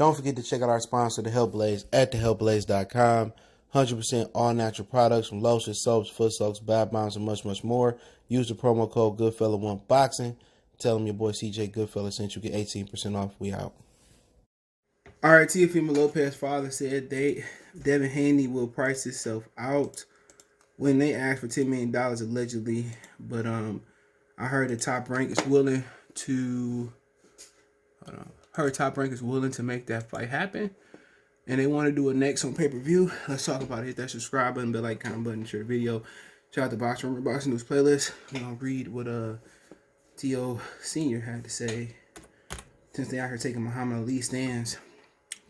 Don't forget to check out our sponsor, The Health Blaze, at thehealthblaze.com. 100% all natural products from lotions, soaps, foot soaks, bath bombs, and much, much more. Use the promo code Goodfella1Boxing. Tell them your boy CJ Goodfella sent you, get 18% off. We out. All right, Teofimo Lopez's father said Devin Haney will price himself out when they asked for $10 million allegedly. But I heard the Top Rank is willing to make that fight happen. And they want to do it next on pay-per-view. Let's talk about it. Hit that subscribe button, bell icon button, share the video. Shout out to Box Room Boxing News playlist. We're going to read what Teo Sr. had to say since they out here taking Muhammad Ali stands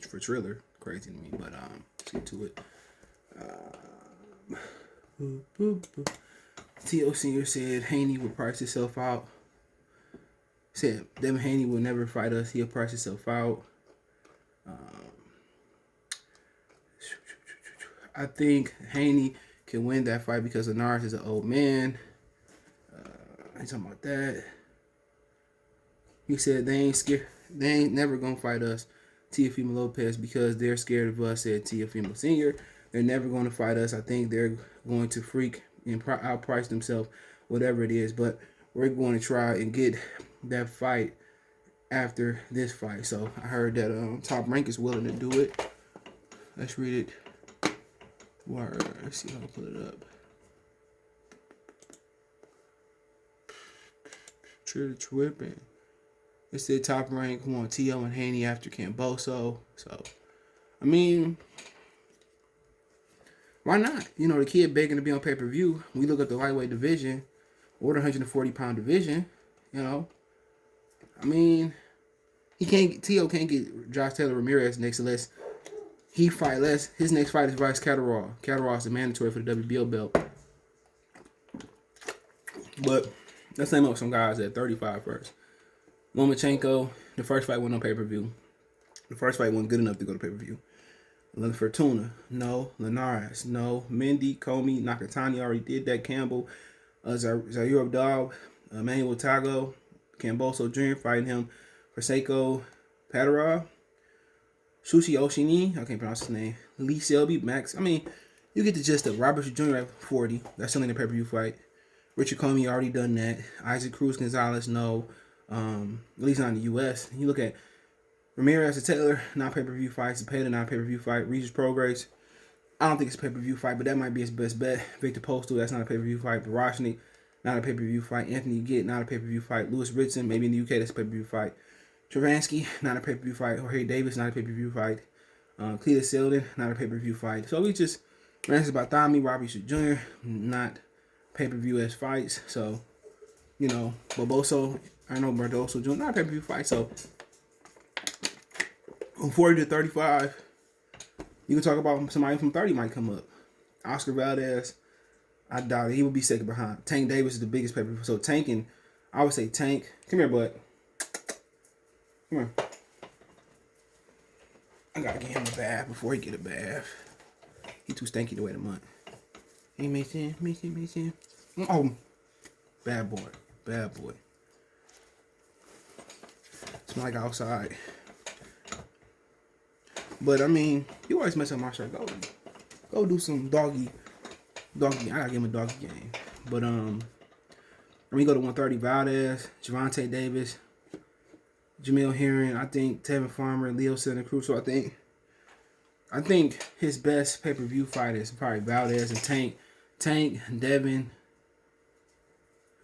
for Triller. Crazy to me, but let's get to it. Teo Sr. said Haney will price himself out. Said Devin Haney will never fight us. He'll price himself out. I think Haney can win that fight because Linares is an old man. I ain't talking about that. He said they ain't scared. They ain't never gonna fight us, Teofimo Lopez, because they're scared of us, said Teofimo Sr. They're never going to fight us. I think they're going to freak and outprice themselves, whatever it is. But we're going to try and get that fight after this fight. So I heard that Top Rank is willing to do it. Let's read it. Word. Let's see if I can pull it up. Tripping. It said Top Rank want Teo and Haney after Camboso. So, I mean, why not? You know, the kid begging to be on pay-per-view. We look at the lightweight division or the 140-pound division, you know. I mean, Teo can't get Josh Taylor Ramirez next unless he fight less. His next fight is Vice Catterall. Catterall is mandatory for the WBO belt. But let's name up some guys at 35 first. Lomachenko, the first fight went on pay-per-view. The first fight wasn't good enough to go to pay-per-view. Fortuna, no. Linares, no. Mendy, Comey, Nakatani already did that. Campbell, Zaire Abdal, Manuel Tago, Camboso Jr. fighting him. Forsaco, Patera, Sushi Oshini, I can't pronounce his name. Lee Selby, Max. I mean, you get the gist of Robert Jr. at 40. That's still in the pay-per-view fight. Richard Comey already done that. Isaac Cruz Gonzalez, no. At least not in the U.S. You look at Ramirez and Taylor, not pay-per-view fights. Cepeda, not pay-per-view fight. Regis Prograis, I don't think it's a pay-per-view fight, but that might be his best bet. Victor Postal, that's not a pay-per-view fight. Barashnik, not a pay-per-view fight. Anthony Gitt, not a pay-per-view fight. Lewis Ritson, maybe in the UK, that's a pay-per-view fight. Travansky, not a pay-per-view fight. Jorge Davis, not a pay-per-view fight. Cletus Selden, not a pay-per-view fight. So we just ran about Thami, Robbie Jr., not pay-per-view as fights. So, you know, Barboso, Bardoso Jr., not a pay-per-view fight. So, from 40 to 35, you can talk about somebody from 30 might come up. Oscar Valdez, I doubt it. He would be second behind. Tank Davis is the biggest pay-per-view. So, Tanking, I would say Tank. Come here, bud. Come here. I gotta get him a bath before he get a bath. He too stanky to wait a month. Hey, Mason. Oh, bad boy. Smell like outside. But I mean, you always mess up my shirt. Go do some doggy. I gotta give him a doggy game. But we go to 130. Valdez, Javante Davis, Jamil Herring, I think Tevin Farmer, Leo Santa Cruz. So I think his best pay-per-view fight is probably Valdez and Tank, Devin,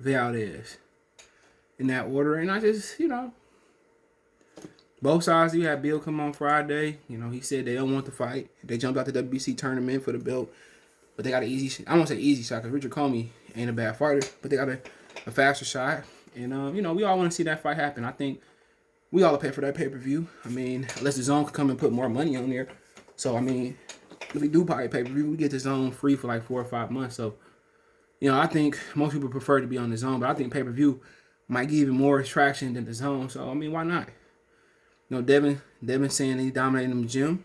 Valdez. In that order. And I just, you know, both sides. You had Bill come on Friday. You know, he said they don't want the fight. They jumped out the WBC tournament for the belt. But they got an easy, I won't say easy shot because Richard Comey ain't a bad fighter. But they got a faster shot. And, you know, we all want to see that fight happen. I think we all pay for that pay-per-view. I mean, unless the zone could come and put more money on there. So, I mean, if we do buy a pay-per-view, we get the zone free for like 4 or 5 months. So, you know, I think most people prefer to be on the zone. But I think pay-per-view might give even more attraction than the zone. So, I mean, why not? You know, Devin saying he dominated in the gym.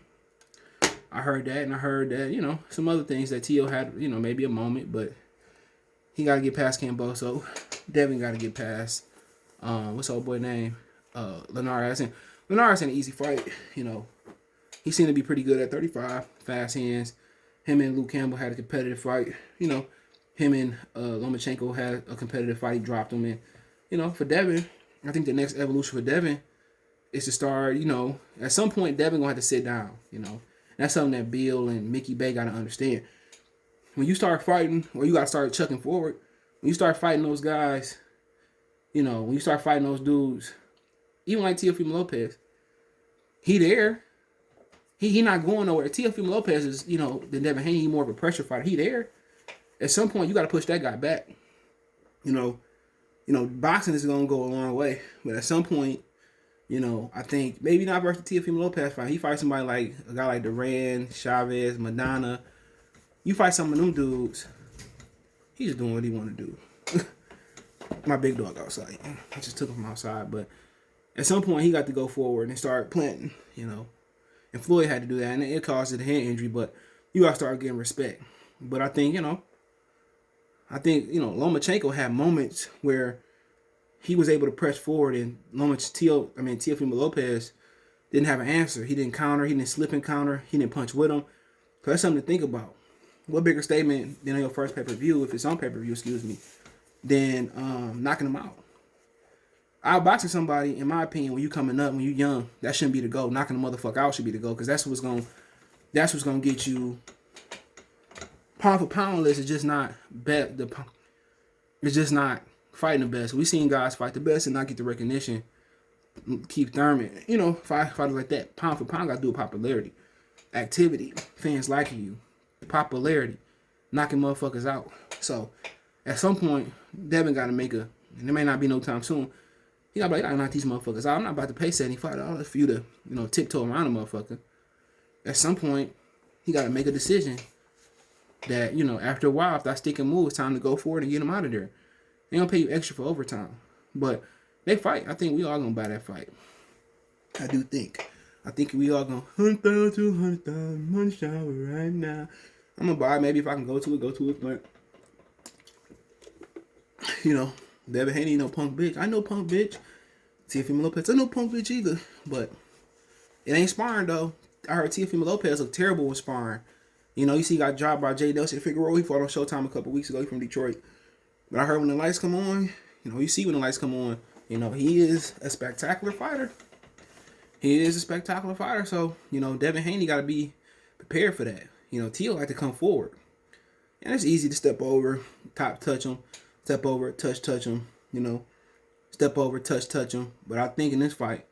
I heard that. And I heard that, you know, some other things that Teo had, you know, maybe a moment. But he got to get past Camboso. Devin got to get past, what's the old boy name? Linares. Linares ain't an easy fight, you know. he seemed to be pretty good at 35, fast hands. Him and Luke Campbell had a competitive fight. You know, him and Lomachenko had a competitive fight. He dropped him. And, you know, for Devin, I think the next evolution for Devin is to start, you know, at some point, Devin going to have to sit down, you know. That's something that Bill and Mickey Bay got to understand. When you start fighting, or you got to start chucking forward, when you start fighting those guys, you know, when you start fighting those dudes, even like Teofimo Lopez, he there. He not going nowhere. Teofimo Lopez is, you know, the Devin Haney, more of a pressure fighter. He there. At some point, you got to push that guy back. You know, boxing is going to go a long way. But at some point, you know, I think maybe not versus Teofimo Lopez fight. He fights somebody like a guy like Duran, Chavez, Madonna. You fight some of them dudes, he's just doing what he want to do. My big dog outside. I just took him from outside. But at some point, he got to go forward and start planting, you know. And Floyd had to do that, and it caused a hand injury. But you got to start getting respect. But I think, you know, Lomachenko had moments where he was able to press forward, and Teofimo Lopez didn't have an answer. He didn't counter. He didn't slip and counter. He didn't punch with him. So that's something to think about. What bigger statement than on your first pay-per-view, if it's on pay-per-view, than knocking them out? Outboxing somebody, in my opinion, when you coming up, when you young, that shouldn't be the goal. Knocking the motherfucker out should be the goal, because that's what's gonna get you. Pound for pound list is just not it's just not fighting the best. We've seen guys fight the best and not get the recognition. Keith Thurman, you know, fighters like that. Pound for pound got to do with popularity, activity, fans liking you, popularity, knocking motherfuckers out. So at some point, Devin got to make and there may not be no time soon. He got to be like, I knock these motherfuckers out. I'm not about to pay $75 for you to, you know, tiptoe around a motherfucker. At some point, he got to make a decision that, you know, after a while, if that stick and move, it's time to go for it and get him out of there. They don't pay you extra for overtime. But they fight. I think we all going to buy that fight. I do think. I think we all going to 100,000, 200,000, money shower right now. I'm going to buy it. Maybe if I can go to it. But, you know, Devin Haney, no punk bitch. I know punk bitch. Teofimo Lopez, I know punk bitch either. But it ain't sparring, though. I heard Teofimo Lopez look terrible with sparring. You know, you see he got dropped by J. Nelson Figueroa. He fought on Showtime a couple weeks ago. He's from Detroit. But I heard when the lights come on, you know, you see when the lights come on, you know, he is a spectacular fighter. So, you know, Devin Haney got to be prepared for that. You know, Teo like to come forward. And it's easy to step over, top touch him, step over, touch him, you know, step over, touch him. But I think in this fight,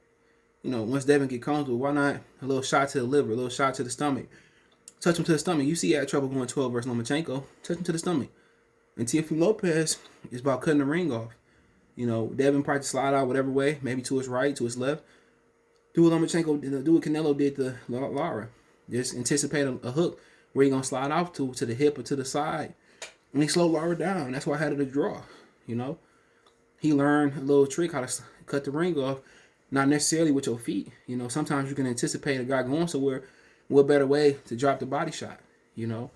you know, once Devin get comfortable, why not a little shot to the liver, a little shot to the stomach. Touch him to the stomach. You see he had trouble going 12 versus Lomachenko. Touch him to the stomach. And Teofimo Lopez is about cutting the ring off. You know, Devin probably slide out whatever way, maybe to his right, to his left. Do what Canelo did to Lara. Just anticipate a hook where he going to slide off to the hip or to the side. And he slowed Lara down. That's why I had it a draw, you know. He learned a little trick how to cut the ring off, not necessarily with your feet. You know, sometimes you can anticipate a guy going somewhere. What better way to drop the body shot, you know?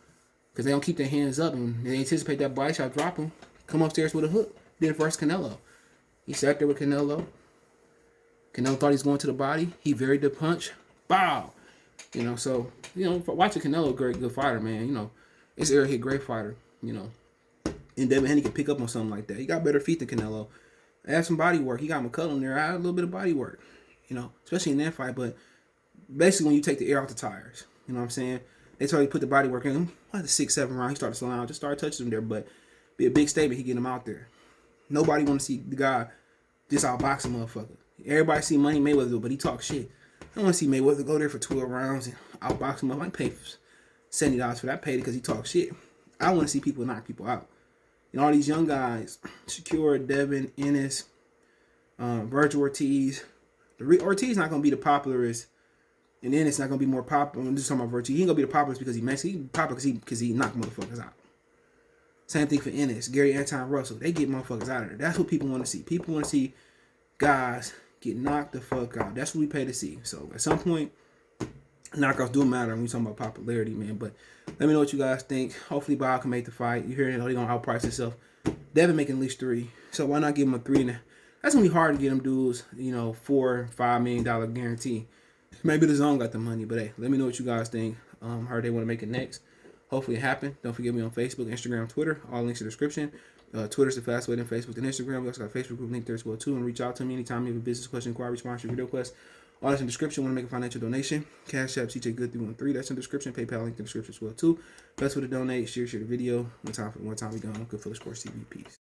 Because they don't keep their hands up and they anticipate that body shot dropping. Come upstairs with a hook. Did it versus Canelo. He sat there with Canelo. Canelo thought he was going to the body. He varied the punch. Bow! You know, so, you know, watching Canelo, good fighter, man. You know, it's a great fighter, you know. And Devin Haney can pick up on something like that. He got better feet than Canelo. I had some body work. He got McCullum there. I had a little bit of body work, you know, especially in that fight. But basically, when you take the air off the tires, you know what I'm saying? They told you to put the body work in him. Like the 6-7 round, he started slowing out. Just started touching him there, but be a big statement. He get him out there. Nobody want to see the guy just outbox a motherfucker. Everybody see Money Mayweather do, but he talk shit. I don't want to see Mayweather go there for 12 rounds and outbox him up. I pay $70 for that. I paid it because he talk shit. I want to see people knock people out. And all these young guys, Shakur, Devin, Ennis, Virgil Ortiz. Ortiz not going to be the popularist. And then it's not going to be more popular. I'm just talking about Virtue. He ain't going to be the popularist because he Mexican. He's popular because he knocked motherfuckers out. Same thing for Ennis. Gary Anton Russell. They get motherfuckers out of there. That's what people want to see. People want to see guys get knocked the fuck out. That's what we pay to see. So at some point, knockouts do matter when we talking about popularity, man. But let me know what you guys think. Hopefully Bob can make the fight. You hear it, they're going to outprice himself. Devin making at least 3. So why not give him a 3? That's going to be hard to get them dudes, you know, $4-5 million guarantee. Maybe the zone got the money, but hey, let me know what you guys think. How they want to make it next. Hopefully it happen. Don't forget me on Facebook, Instagram, Twitter. All links in the description. Twitter's the fast way than Facebook and Instagram. We also got a Facebook group link there as well too. And reach out to me anytime you have a business question, inquiry, sponsor, video request. All that's in the description. Want to make a financial donation? Cash App, CJ Good 313. That's in the description. PayPal link in the description as well too. Best way to donate. Share the video. One time we gone. Good for the Sports TV. Peace.